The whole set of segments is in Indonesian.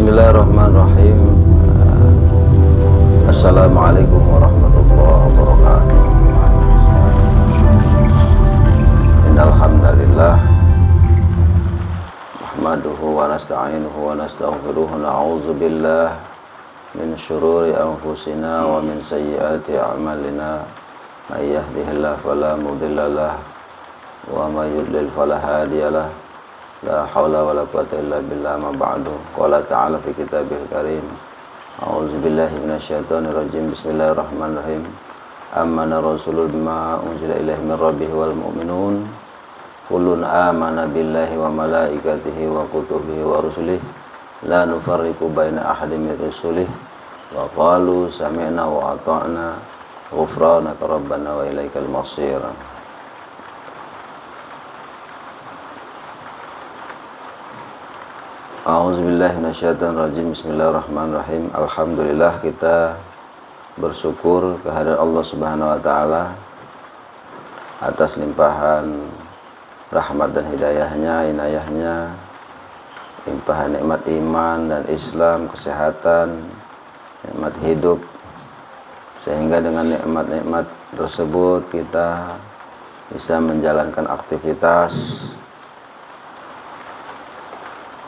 Bismillahirrahmanirrahim. Assalamualaikum warahmatullahi wabarakatuh. Innal hamdalillah nahmaduhu wa nasta'inuhu wa nastaghfiruh wa na'udzu billahi min syururi anfusina wa min sayyiati a'malina. May yahdihillahu fala mudilla lahu wa may yudlil fala hadiyalah. La haula wa la quwwata illa billah ma ba'du. Qala ta'ala fi kitabihil karim. A'udzu billahi minasyaitonir rajim. Bismillahirrahmanirrahim. Amana rasulul bima unzila ilaihi min rabbih wal mu'minun. Kullun amana billahi wa malaikatihi wa kutubihi wa rusulihi la nufarriqu baina ahadin min rusulihi wa qalu sami'na wa ata'na ghufranaka rabbana wa ilaikal masir. A'udzubillahi minasyaitonirrajim. Bismillahirrahmanirrahim. Alhamdulillah, kita bersyukur kehadirat Allah Subhanahu wa taala atas limpahan rahmat dan hidayahnya, inayahnya, limpahan nikmat iman dan Islam, kesehatan, nikmat hidup, sehingga dengan nikmat-nikmat tersebut kita bisa menjalankan aktivitas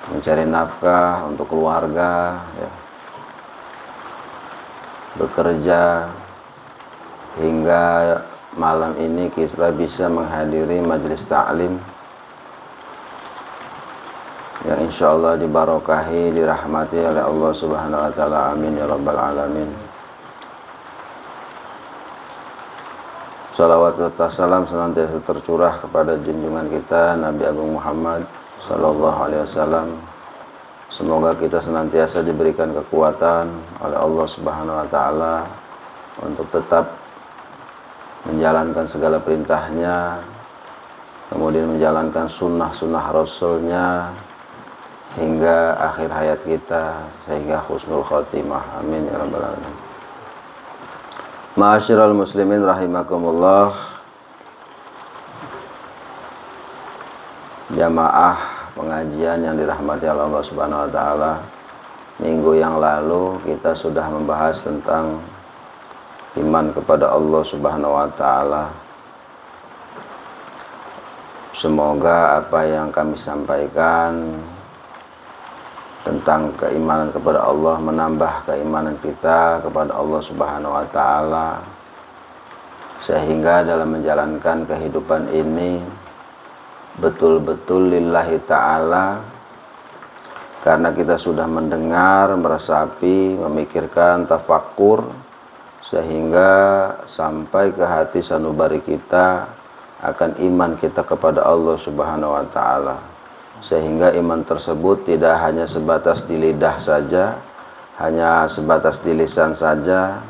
mencari nafkah untuk keluarga, ya, bekerja, hingga malam ini kita bisa menghadiri majelis ta'lim yang insyaallah dibarokahi, dirahmati oleh Allah Subhanahu wa taala. Amin ya rabbal alamin. Salawat serta salam senantiasa tercurah kepada junjungan kita Nabi Agung Muhammad sallallahu alaihi wasallam. Semoga kita senantiasa diberikan kekuatan oleh Allah Subhanahu wa taala untuk tetap menjalankan segala perintahnya, kemudian menjalankan sunnah-sunnah Rasulnya hingga akhir hayat kita, sehingga husnul khotimah. Amin ya rabbal alamin. Ma'asyiral muslimin rahimakumullah. Jamaah pengajian yang dirahmati Allah Subhanahu wa taala, minggu yang lalu kita sudah membahas tentang iman kepada Allah Subhanahu wa taala. Semoga apa yang kami sampaikan tentang keimanan kepada Allah menambah keimanan kita kepada Allah Subhanahu wa taala, sehingga dalam menjalankan kehidupan ini betul-betul lillahi ta'ala, karena kita sudah mendengar, meresapi, memikirkan, tafakkur, sehingga sampai ke hati sanubari kita akan iman kita kepada Allah Subhanahu wa ta'ala, sehingga iman tersebut tidak hanya sebatas di lidah saja, hanya sebatas di lisan saja,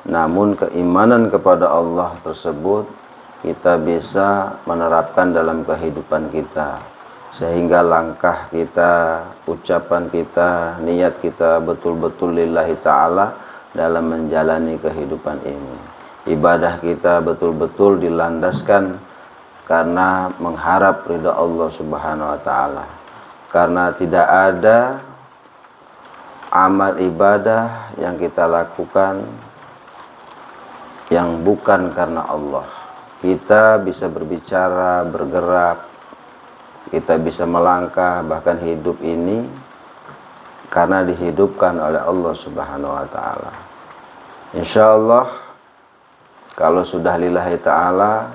namun keimanan kepada Allah tersebut kita bisa menerapkan dalam kehidupan kita, sehingga langkah kita, ucapan kita, niat kita betul-betul lillahi ta'ala dalam menjalani kehidupan ini. Ibadah kita betul-betul dilandaskan karena mengharap ridha Allah Subhanahu wa ta'ala, karena tidak ada amal ibadah yang kita lakukan yang bukan karena Allah. Kita bisa berbicara, bergerak, kita bisa melangkah, bahkan hidup ini karena dihidupkan oleh Allah Subhanahu wa taala. Insyaallah kalau sudah lillahi taala,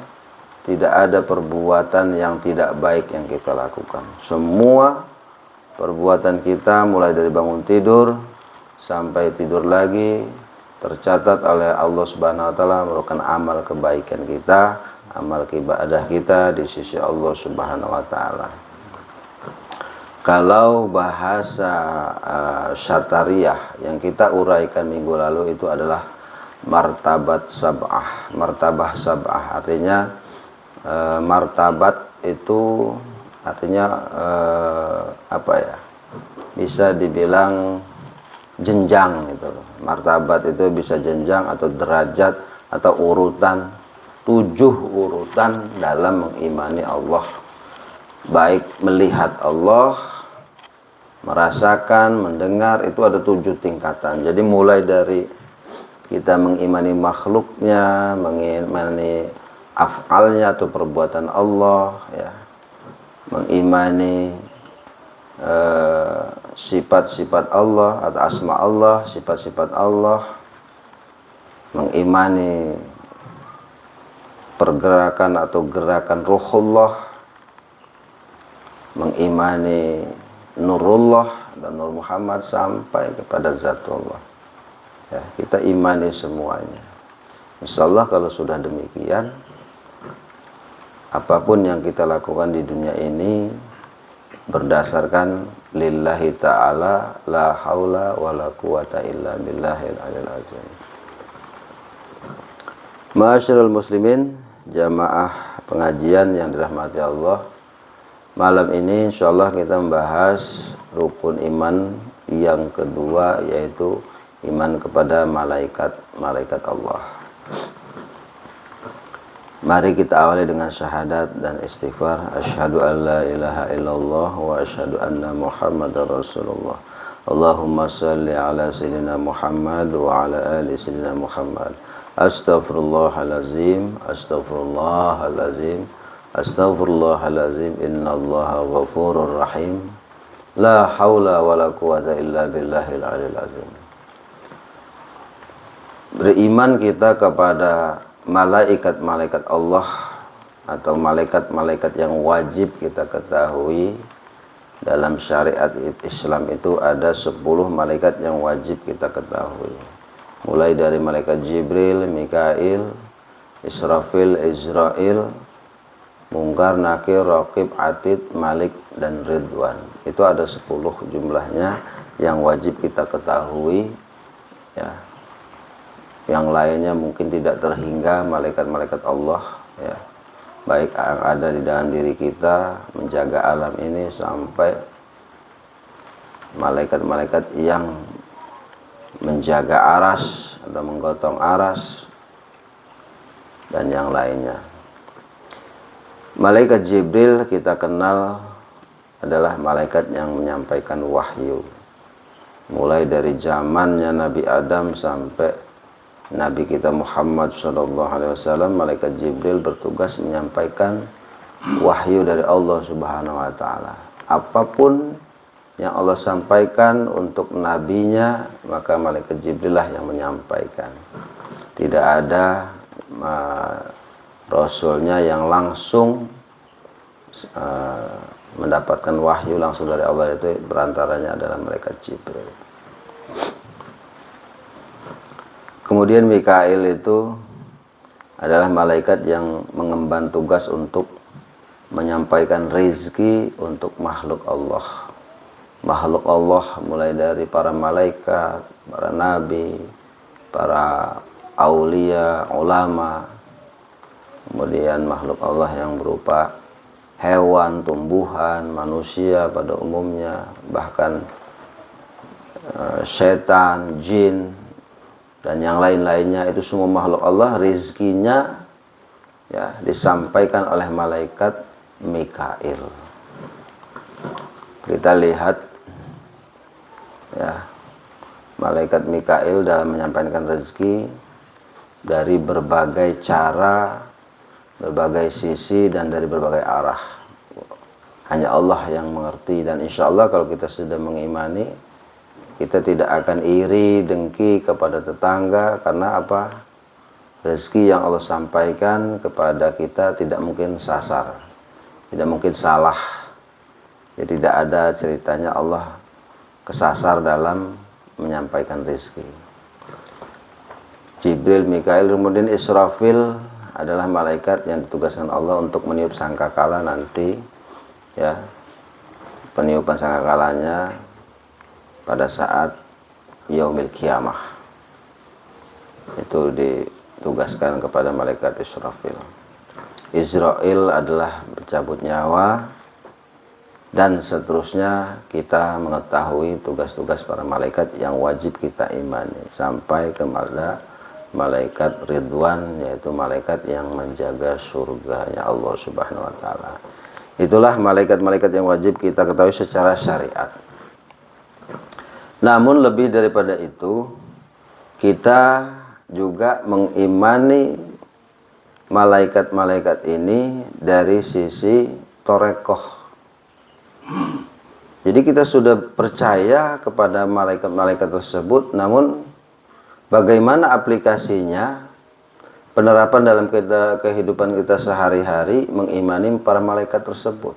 tidak ada perbuatan yang tidak baik yang kita lakukan. Semua perbuatan kita mulai dari bangun tidur sampai tidur lagi tercatat oleh Allah Subhanahu wa taala merupakan amal kebaikan kita, amal ibadah kita di sisi Allah Subhanahu wa taala. Kalau bahasa syatariyah yang kita uraikan minggu lalu itu adalah martabat sab'ah. Martabah sab'ah artinya martabat itu artinya apa ya? Bisa dibilang jenjang gitu. Martabat itu bisa jenjang atau derajat atau urutan, 7 urutan dalam mengimani Allah. Baik melihat Allah, merasakan, mendengar, itu ada 7 tingkatan. Jadi mulai dari kita mengimani makhluknya, mengimani af'alnya atau perbuatan Allah, ya, mengimani sifat-sifat Allah atau asma Allah, sifat-sifat Allah, mengimani pergerakan atau gerakan ruhullah, mengimani nurullah dan nur Muhammad sampai kepada zatullah. Ya, kita imani semuanya. Insyaallah kalau sudah demikian, apapun yang kita lakukan di dunia ini berdasarkan lillahi ta'ala la haula wa la quwata illa billahil aliyil azim. Ma'asyiral muslimin, jamaah pengajian yang dirahmati Allah, malam ini insyaallah kita membahas rukun iman yang kedua, yaitu iman kepada malaikat Allah. Mari kita awali dengan syahadat dan istighfar. Asyhadu an la ilaha illallah wa asyhadu anna Muhammadar Rasulullah. Allahumma salli ala sayyidina Muhammad wa ala ali sayyidina Muhammad. Astaghfirullahalazim, astaghfirullahalazim, astaghfirullahalazim. Innallaha ghafurur rahim. La haula wa la quwata illa billahil aliyil azim. Beriman kita kepada malaikat-malaikat Allah atau malaikat-malaikat yang wajib kita ketahui dalam syariat Islam itu ada 10 malaikat yang wajib kita ketahui. Mulai dari malaikat Jibril, Mikail, Israfil, Izrail, Munkar, Nakir, Raqib, Atid, Malik, dan Ridwan. Itu ada 10 jumlahnya yang wajib kita ketahui, ya. Yang lainnya mungkin tidak terhingga malaikat-malaikat Allah, ya, baik yang ada di dalam diri kita menjaga alam ini sampai malaikat-malaikat yang menjaga aras atau menggotong aras dan yang lainnya. Malaikat Jibril kita kenal adalah malaikat yang menyampaikan wahyu. Mulai dari zamannya Nabi Adam sampai Nabi kita Muhammad SAW, malaikat Jibril bertugas menyampaikan wahyu dari Allah Subhanahu wa Ta'ala. Apapun yang Allah sampaikan untuk nabinya, maka malaikat Jibril lah yang menyampaikan. Tidak ada rasulnya yang langsung mendapatkan wahyu langsung dari Allah, itu berantaranya adalah malaikat Jibril. Kemudian Mikail itu adalah malaikat yang mengemban tugas untuk menyampaikan rezeki untuk makhluk Allah. Makhluk Allah mulai dari para malaikat, para nabi, para aulia, ulama, kemudian makhluk Allah yang berupa hewan, tumbuhan, manusia pada umumnya, bahkan setan, jin, dan yang lain-lainnya. Itu semua makhluk Allah, rezekinya, ya, disampaikan oleh malaikat Mikail. Kita lihat, ya, malaikat Mikail dalam menyampaikan rezeki dari berbagai cara, berbagai sisi, dan dari berbagai arah. Hanya Allah yang mengerti. Dan insya Allah kalau kita sudah mengimani, kita tidak akan iri, dengki kepada tetangga. Karena apa? Rezeki yang Allah sampaikan kepada kita tidak mungkin sasar, tidak mungkin salah. Ya, tidak ada ceritanya Allah kesasar dalam menyampaikan rezeki. Jibril, Mikail, kemudian Israfil adalah malaikat yang ditugaskan Allah untuk meniup sangkakala nanti, ya, peniupan sangkakalanya pada saat yaumil kiamah. Itu ditugaskan kepada malaikat Israfil. Israel adalah bercabut nyawa, dan seterusnya kita mengetahui tugas-tugas para malaikat yang wajib kita imani sampai kepada malaikat Ridwan, yaitu malaikat yang menjaga surganya Allah Subhanahu wa Ta'ala. Itulah malaikat-malaikat yang wajib kita ketahui secara syariat. Namun lebih daripada itu, kita juga mengimani malaikat-malaikat ini dari sisi torekoh. Jadi kita sudah percaya kepada malaikat-malaikat tersebut, namun bagaimana aplikasinya, penerapan dalam kehidupan kita sehari-hari mengimani para malaikat tersebut.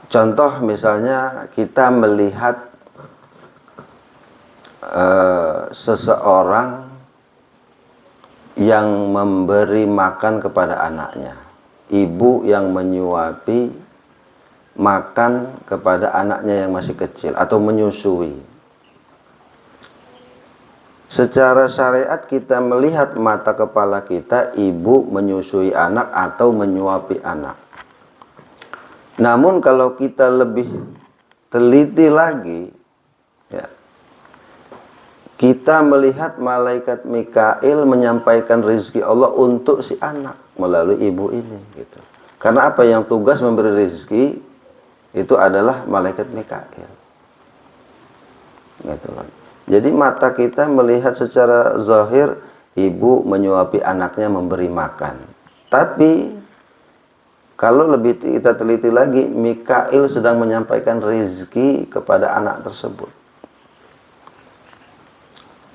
Contoh misalnya kita melihat seseorang yang memberi makan kepada anaknya, ibu yang menyuapi makan kepada anaknya yang masih kecil atau menyusui. Secara syariat kita melihat mata kepala kita ibu menyusui anak atau menyuapi anak. Namun kalau kita lebih teliti lagi, ya, kita melihat malaikat Mikail menyampaikan rezeki Allah untuk si anak melalui ibu ini, gitu. Karena apa, yang tugas memberi rezeki itu adalah malaikat Mikail, gitu. Jadi mata kita melihat secara zahir ibu menyuapi anaknya, memberi makan. Tapi kalau lebih kita teliti lagi, Mikail sedang menyampaikan rezeki kepada anak tersebut.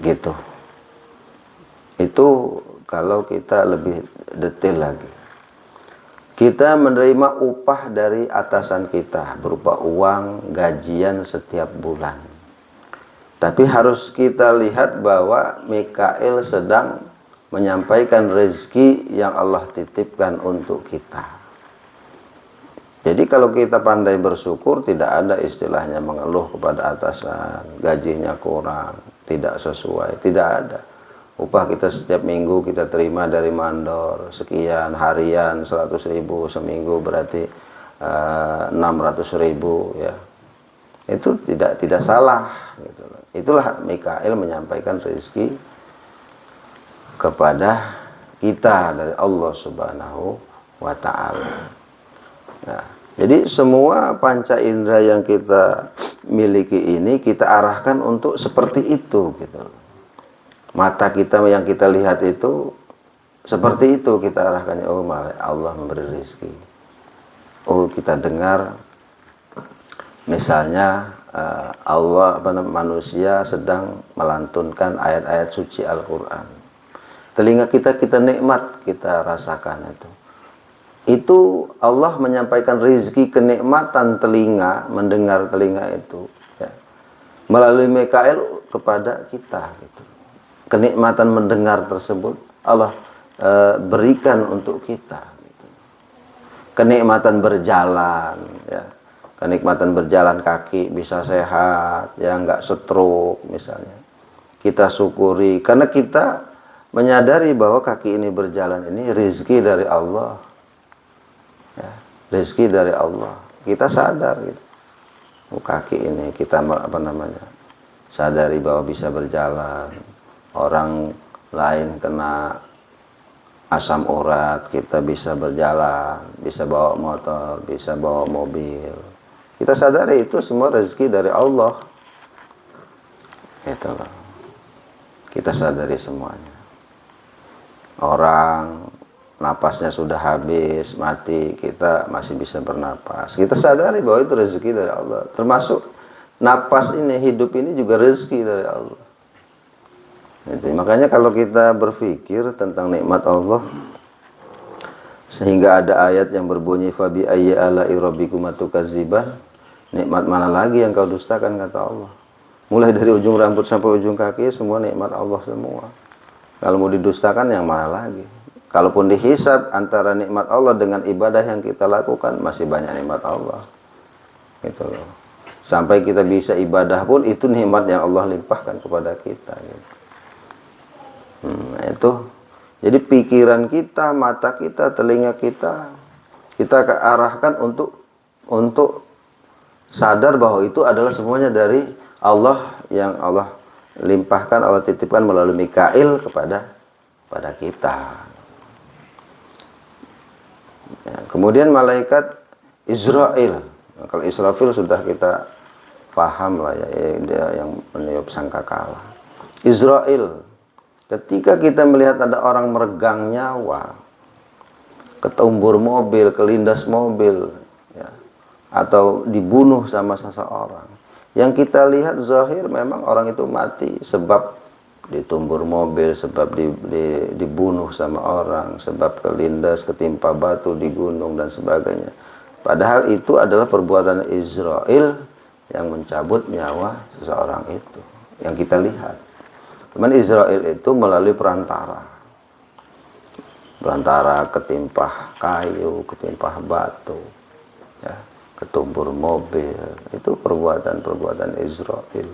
Gitu. Itu kalau kita lebih detail lagi. Kita menerima upah dari atasan kita berupa uang, gajian setiap bulan. Tapi harus kita lihat bahwa Mikail sedang menyampaikan rezeki yang Allah titipkan untuk kita. Jadi kalau kita pandai bersyukur, tidak ada istilahnya mengeluh kepada atasan, gajinya kurang, tidak sesuai, tidak ada. Upah kita setiap minggu kita terima dari mandor, sekian, harian 100.000, seminggu berarti 600.000, ya. Itu tidak salah, gitu. Itulah Mikail menyampaikan rezeki kepada kita dari Allah Subhanahu wa Ta'ala. Nah, jadi semua panca indera yang kita miliki ini kita arahkan untuk seperti itu, gitu. Mata kita yang kita lihat itu seperti itu kita arahkan. Oh, Allah memberi rezeki. Oh, kita dengar misalnya Allah, manusia sedang melantunkan ayat-ayat suci Al-Quran. Telinga kita nikmat, kita rasakan itu. Itu Allah menyampaikan rezeki kenikmatan telinga, mendengar telinga itu, ya, melalui Mikail kepada kita, gitu. Kenikmatan mendengar tersebut Allah berikan untuk kita, gitu. Kenikmatan berjalan, ya, kenikmatan berjalan kaki bisa sehat, ya, nggak stroke misalnya, kita syukuri karena kita menyadari bahwa kaki ini berjalan ini rezeki dari Allah. Ya, rezeki dari Allah. Kita sadar, gitu. Kaki ini kita sadari bahwa bisa berjalan. Orang lain kena asam urat, kita bisa berjalan, bisa bawa motor, bisa bawa mobil. Kita sadari itu semua rezeki dari Allah. Itu loh. Kita sadari semuanya. Orang napasnya sudah habis, mati, kita masih bisa bernapas. Kita sadari bahwa itu rezeki dari Allah. Termasuk napas ini, hidup ini juga rezeki dari Allah. Gitu. Makanya kalau kita berpikir tentang nikmat Allah, sehingga ada ayat yang berbunyi fabi ayyi ala'i rabbikuma tukadziban, nikmat mana lagi yang kau dustakan, kata Allah. Mulai dari ujung rambut sampai ujung kaki semua nikmat Allah semua. Kalau mau didustakan yang mana lagi? Kalaupun dihisab antara nikmat Allah dengan ibadah yang kita lakukan, masih banyak nikmat Allah. Gitu loh. Sampai kita bisa ibadah pun itu nikmat yang Allah limpahkan kepada kita, gitu. Itu. Jadi pikiran kita, mata kita, telinga kita arahkan untuk sadar bahwa itu adalah semuanya dari Allah, yang Allah limpahkan, Allah titipkan melalui Mikail kepada kita. Ya, kemudian malaikat Israel. Nah, kalau Israfil sudah kita paham lah ya, dia yang meniup sangkakala. Israel, ketika kita melihat ada orang meregang nyawa, ketumbur mobil, kelindas mobil, ya, atau dibunuh sama seseorang, yang kita lihat zahir memang orang itu mati sebab ditumbur mobil, sebab dibunuh sama orang, sebab kelindas, ketimpa batu di gunung dan sebagainya. Padahal itu adalah perbuatan Israel yang mencabut nyawa seseorang itu, yang kita lihat. Cuman Israel itu melalui perantara ketimpa kayu, ketimpa batu, ya, ketumbur mobil, itu perbuatan Israel.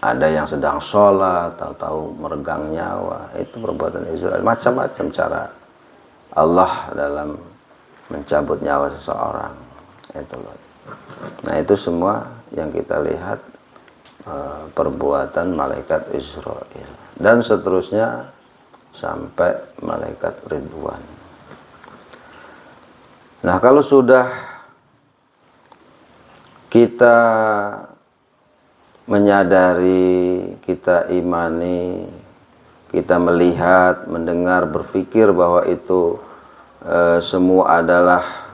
Ada yang sedang sholat, tahu-tahu meregang nyawa, itu perbuatan Israel. Macam-macam cara Allah dalam mencabut nyawa seseorang. Itu loh. Nah, itu semua yang kita lihat perbuatan malaikat Israel. Dan seterusnya sampai malaikat Ridwan. Nah, kalau sudah kita menyadari, kita imani, kita melihat, mendengar, berpikir bahwa itu semua adalah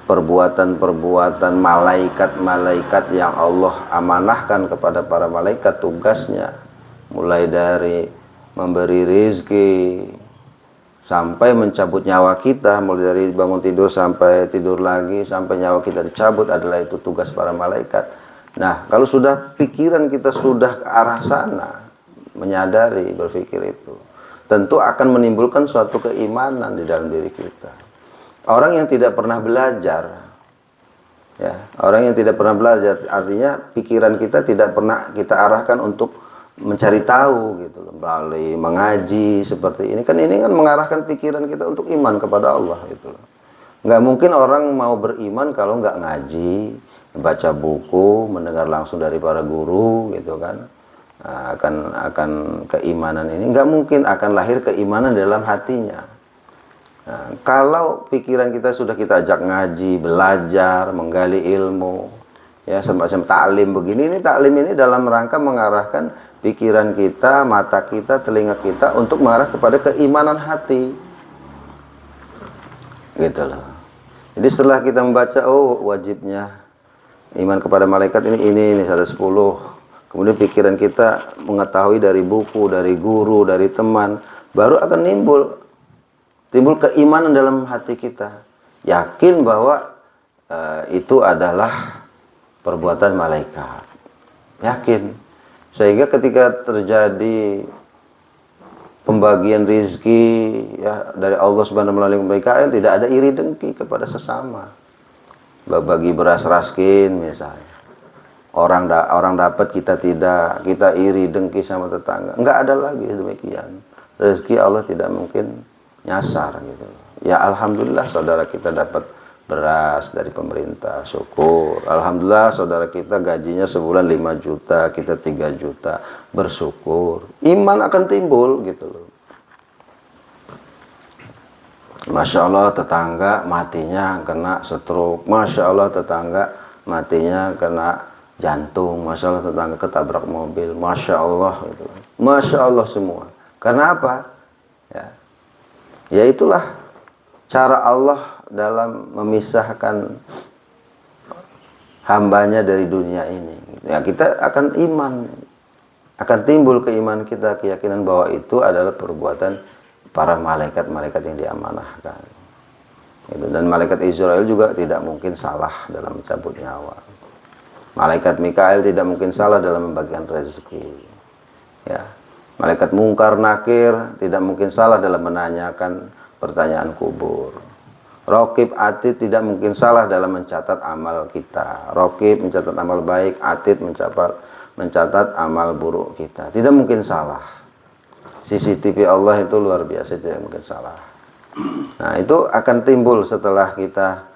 perbuatan-perbuatan malaikat-malaikat yang Allah amanahkan kepada para malaikat tugasnya, mulai dari memberi rizki sampai mencabut nyawa kita, mulai dari bangun tidur sampai tidur lagi, sampai nyawa kita dicabut, adalah itu tugas para malaikat. Nah, kalau sudah pikiran kita sudah ke arah sana, menyadari, berpikir itu, tentu akan menimbulkan suatu keimanan di dalam diri kita. Orang yang tidak pernah belajar, ya, orang yang tidak pernah belajar, artinya pikiran kita tidak pernah kita arahkan untuk mencari tahu gitu loh, melalui mengaji seperti ini kan mengarahkan pikiran kita untuk iman kepada Allah gitu loh. Nggak mungkin orang mau beriman kalau nggak ngaji, baca buku, mendengar langsung dari para guru gitu kan. Nah, akan keimanan ini nggak mungkin akan lahir keimanan dalam hatinya. Nah, kalau pikiran kita sudah kita ajak ngaji, belajar, menggali ilmu, ya semacam taklim begini, ini taklim ini dalam rangka mengarahkan pikiran kita, mata kita, telinga kita untuk mengarah kepada keimanan hati. Gitu loh. Jadi setelah kita membaca, oh wajibnya iman kepada malaikat ini ada 10. Kemudian pikiran kita mengetahui dari buku, dari guru, dari teman, baru akan timbul keimanan dalam hati kita. Yakin bahwa itu adalah perbuatan malaikat. Yakin. Sehingga ketika terjadi pembagian rizki ya dari Allah Subhanahu melalui Mikail, tidak ada iri dengki kepada sesama. Bagi beras raskin misalnya, orang dapat, kita tidak, kita iri dengki sama tetangga, enggak ada lagi demikian. Rezeki Allah tidak mungkin nyasar gitu. Ya alhamdulillah saudara kita dapat beras dari pemerintah, syukur. Alhamdulillah saudara kita gajinya sebulan 5 juta, kita 3 juta, bersyukur. Iman akan timbul gitu loh. Masya Allah tetangga matinya kena stroke, Masya Allah tetangga matinya kena jantung, Masya Allah tetangga ketabrak mobil, Masya Allah gitu. Masya Allah semua. Karena apa? Ya itulah cara Allah dalam memisahkan hambanya dari dunia ini. Ya, kita akan iman, akan timbul keimanan kita, keyakinan bahwa itu adalah perbuatan para malaikat-malaikat yang diamanahkan. Dan malaikat Israel juga tidak mungkin salah dalam mencabut nyawa. Malaikat Mikail tidak mungkin salah dalam membagikan rezeki. Ya. Malaikat Mungkar Nakir tidak mungkin salah dalam menanyakan pertanyaan kubur. Raqib Atid tidak mungkin salah dalam mencatat amal kita. Raqib mencatat amal baik, Atid mencatat amal buruk kita. Tidak mungkin salah. CCTV Allah itu luar biasa, tidak mungkin salah. Nah, itu akan timbul setelah kita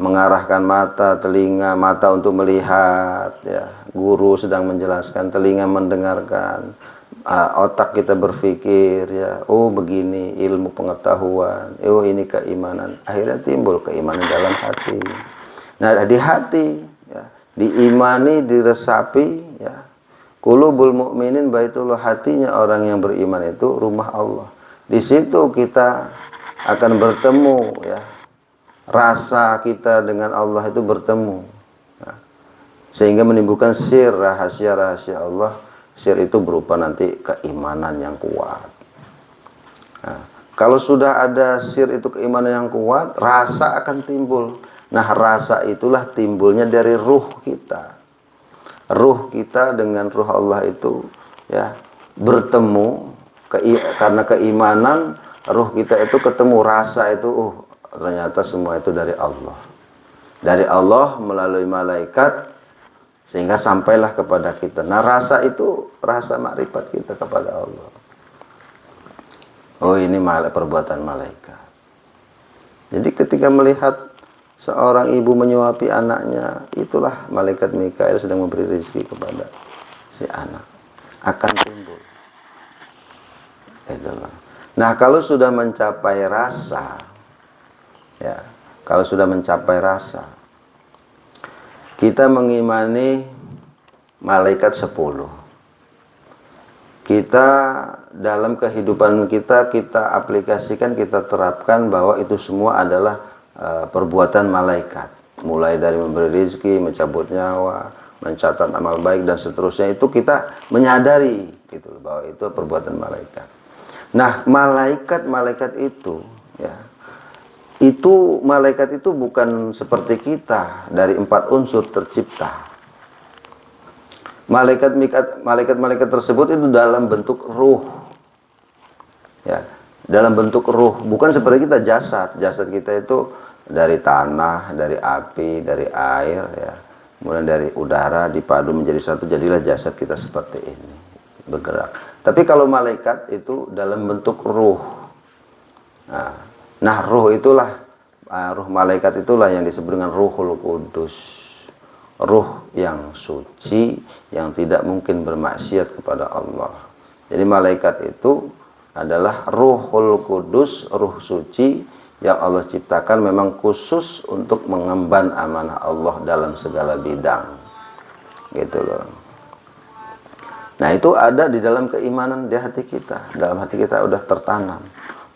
mengarahkan mata, telinga, mata untuk melihat, ya. Guru sedang menjelaskan, telinga mendengarkan, otak kita berpikir, ya, oh begini ilmu pengetahuan, oh ini keimanan. Akhirnya timbul keimanan dalam hati. Nah, di hati, ya, diimani, diresapi, ya. Qulubul mu'minin baitullah, hatinya orang yang beriman itu rumah Allah. Di situ kita akan bertemu, ya. Rasa kita dengan Allah itu bertemu. Nah, sehingga menimbulkan sir, rahasia-rahasia Allah. Sir itu berupa nanti keimanan yang kuat. Nah, kalau sudah ada sir itu keimanan yang kuat, rasa akan timbul. Nah, rasa itulah timbulnya dari ruh kita. Ruh kita dengan ruh Allah itu, ya, bertemu karena keimanan. Ruh kita itu ketemu, rasa itu, ternyata semua itu dari Allah. Dari Allah melalui malaikat sehingga sampailah kepada kita. Nah, rasa itu rasa makrifat kita kepada Allah. Oh, ini perbuatan malaikat. Jadi ketika melihat seorang ibu menyuapi anaknya, itulah malaikat Mikail sedang memberi rezeki kepada si anak. Akan timbul. Itulah. Nah, kalau sudah mencapai rasa, ya, kalau sudah mencapai rasa, kita mengimani malaikat 10. Kita dalam kehidupan kita aplikasikan, kita terapkan bahwa itu semua adalah perbuatan malaikat. Mulai dari memberi rezeki, mencabut nyawa, mencatat amal baik dan seterusnya, itu kita menyadari gitu bahwa itu perbuatan malaikat. Nah, malaikat itu, ya, itu malaikat itu bukan seperti kita dari 4 unsur tercipta. Malaikat tersebut itu dalam bentuk ruh, ya, dalam bentuk ruh, bukan seperti kita jasad. Jasad kita itu dari tanah, dari api, dari air, ya, kemudian dari udara dipadu menjadi satu, jadilah jasad kita seperti ini, bergerak. Tapi kalau malaikat itu dalam bentuk ruh. Nah, ruh itulah, ruh malaikat itulah yang disebut dengan Ruhul Kudus. Ruh yang suci, yang tidak mungkin bermaksiat kepada Allah. Jadi malaikat itu adalah Ruhul Kudus, ruh suci yang Allah ciptakan memang khusus untuk mengemban amanah Allah dalam segala bidang. Gitu loh. Nah, itu ada di dalam keimanan di hati kita. Dalam hati kita udah tertanam.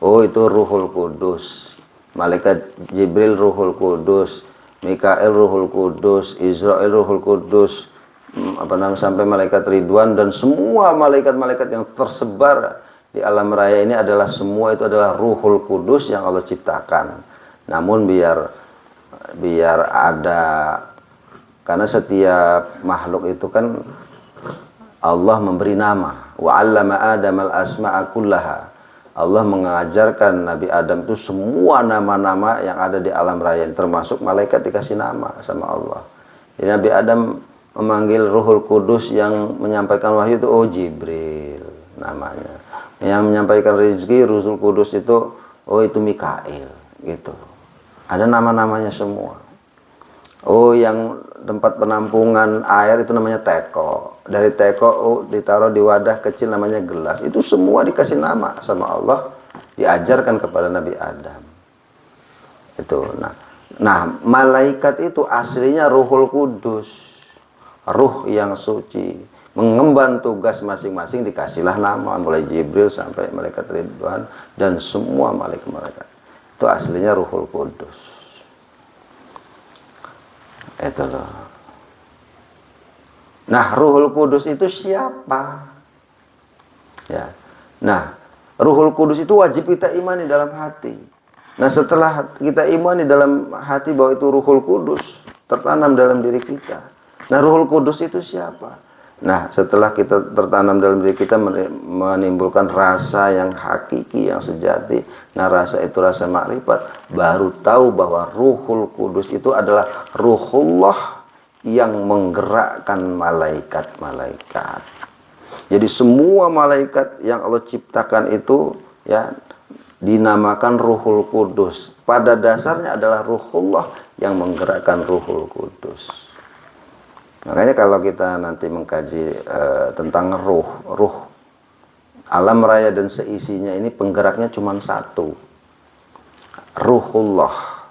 Oh, itu Ruhul Kudus. Malaikat Jibril Ruhul Kudus, Mikail Ruhul Kudus, Israel Ruhul Kudus, sampai malaikat Ridwan dan semua malaikat-malaikat yang tersebar di alam raya ini adalah semua itu adalah Ruhul Kudus yang Allah ciptakan. Namun biar ada, karena setiap makhluk itu kan Allah memberi nama. Wa 'allama Adamal asma'a kullaha. Allah mengajarkan Nabi Adam itu semua nama-nama yang ada di alam raya, termasuk malaikat dikasih nama sama Allah. Jadi Nabi Adam memanggil Ruhul Kudus yang menyampaikan wahyu itu, oh, Jibril namanya. Yang menyampaikan rezeki, Ruhul Kudus itu, oh, itu Mikail, gitu. Ada nama-namanya semua. Oh, yang tempat penampungan air itu namanya teko. Dari teko, oh, ditaruh di wadah kecil namanya gelas. Itu semua dikasih nama sama Allah, diajarkan kepada Nabi Adam. Itu. Nah, malaikat itu aslinya Ruhul Kudus, ruh yang suci, mengemban tugas masing-masing, dikasihlah nama, mulai Jibril sampai malaikat Ridwan dan semua malaikat-malaikat. Itu aslinya Ruhul Kudus. Itu loh. Nah, Ruhul Kudus itu siapa? Ya. Nah, Ruhul Kudus itu wajib kita imani dalam hati. Nah, setelah kita imani dalam hati bahwa itu Ruhul Kudus tertanam dalam diri kita. Nah, Ruhul Kudus itu siapa? Nah, setelah kita tertanam dalam diri kita, menimbulkan rasa yang hakiki, yang sejati. Nah, rasa itu rasa makrifat. Baru tahu bahwa Ruhul Kudus itu adalah Ruhullah yang menggerakkan malaikat-malaikat. Jadi semua malaikat yang Allah ciptakan itu, ya, dinamakan Ruhul Kudus. Pada dasarnya adalah Ruhullah yang menggerakkan Ruhul Kudus. Makanya kalau kita nanti mengkaji tentang ruh alam raya dan seisinya ini, penggeraknya cuma satu, Ruhullah.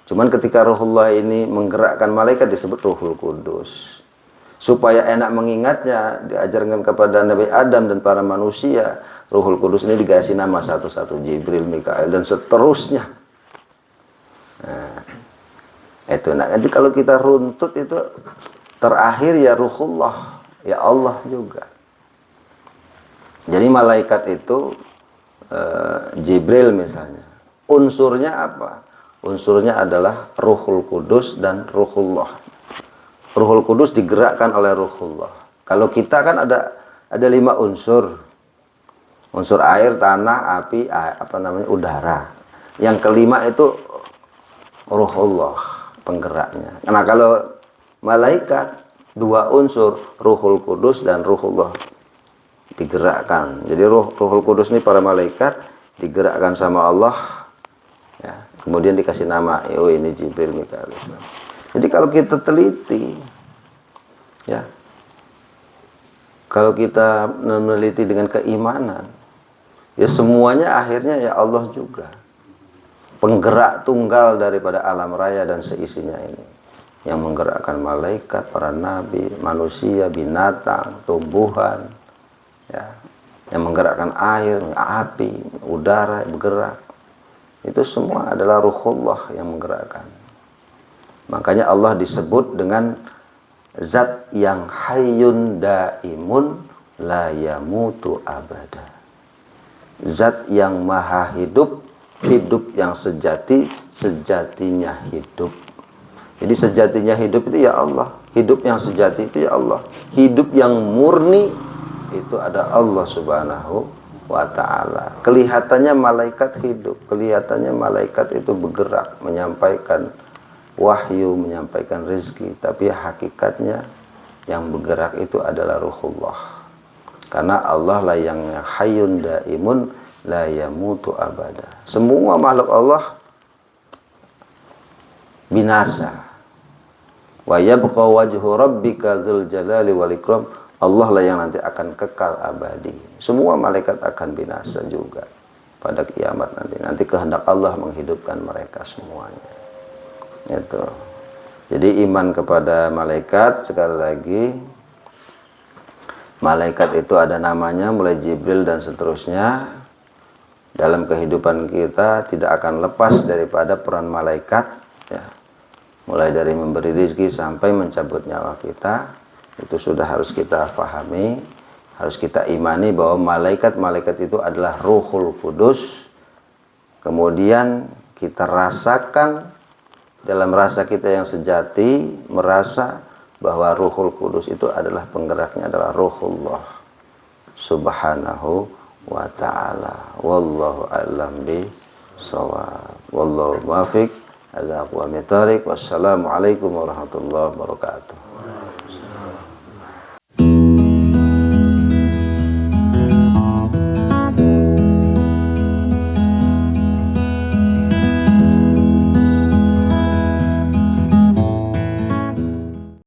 Cuman ketika Ruhullah ini menggerakkan malaikat disebut Ruhul Kudus. Supaya enak mengingatnya, diajarkan kepada Nabi Adam dan para manusia, Ruhul Kudus ini dikasih nama satu-satu, Jibril, Mikail, dan seterusnya. Nah, itu. Nah, jadi kalau kita runtut itu terakhir ya Ruhullah, ya Allah juga. Jadi malaikat itu Jibril misalnya, unsurnya apa? Unsurnya adalah Ruhul Kudus dan Ruhullah. Ruhul Kudus digerakkan oleh Ruhullah. Kalau kita kan ada 5 unsur. Unsur air, tanah, api, udara. Yang kelima itu Ruhullah, penggeraknya. Nah, kalau malaikat 2 unsur, Ruhul Kudus dan Ruhullah digerakkan. Jadi Ruhul Kudus ini para malaikat digerakkan sama Allah. Ya, kemudian dikasih nama, oh ini Jibril, Mikail. Jadi kalau kita teliti, ya, kalau kita meneliti dengan keimanan, ya semuanya akhirnya ya Allah juga. Penggerak tunggal daripada alam raya dan seisinya ini. Yang menggerakkan malaikat, para nabi, manusia, binatang, tumbuhan, ya, yang menggerakkan air, api, udara bergerak. Itu semua adalah Ruhullah yang menggerakkan. Makanya Allah disebut dengan zat yang hayyun daimun la yamutu abada. Zat yang maha hidup, hidup yang sejati, sejatinya hidup. Jadi sejatinya hidup itu ya Allah. Hidup yang sejati itu ya Allah. Hidup yang murni itu ada Allah Subhanahu wa ta'ala. Kelihatannya malaikat hidup, kelihatannya malaikat itu bergerak, menyampaikan wahyu, menyampaikan rezeki, tapi hakikatnya yang bergerak itu adalah Ruhullah. Karena Allah lah yang hayyun daimun la yamutu abada. Semua makhluk Allah binasa. Wa yabqa wajhu rabbika dzul jalali wal ikram. Allah lah yang nanti akan kekal abadi. Semua malaikat akan binasa juga pada kiamat nanti. Nanti kehendak Allah menghidupkan mereka semuanya. Itu. Jadi iman kepada malaikat, sekali lagi, malaikat itu ada namanya, mulai Jibril dan seterusnya. Dalam kehidupan kita tidak akan lepas daripada peran malaikat, ya. Mulai dari memberi rezeki sampai mencabut nyawa kita, itu sudah harus kita pahami, harus kita imani bahwa malaikat-malaikat itu adalah Ruhul Kudus. Kemudian kita rasakan dalam rasa kita yang sejati, merasa bahwa Ruhul Kudus itu adalah penggeraknya adalah Ruhullah Subhanahu wa ta'ala. Wallahu a'lam bishawab. Wallahu muwaffiq. Wassalamualaikum warahmatullahi wabarakatuh.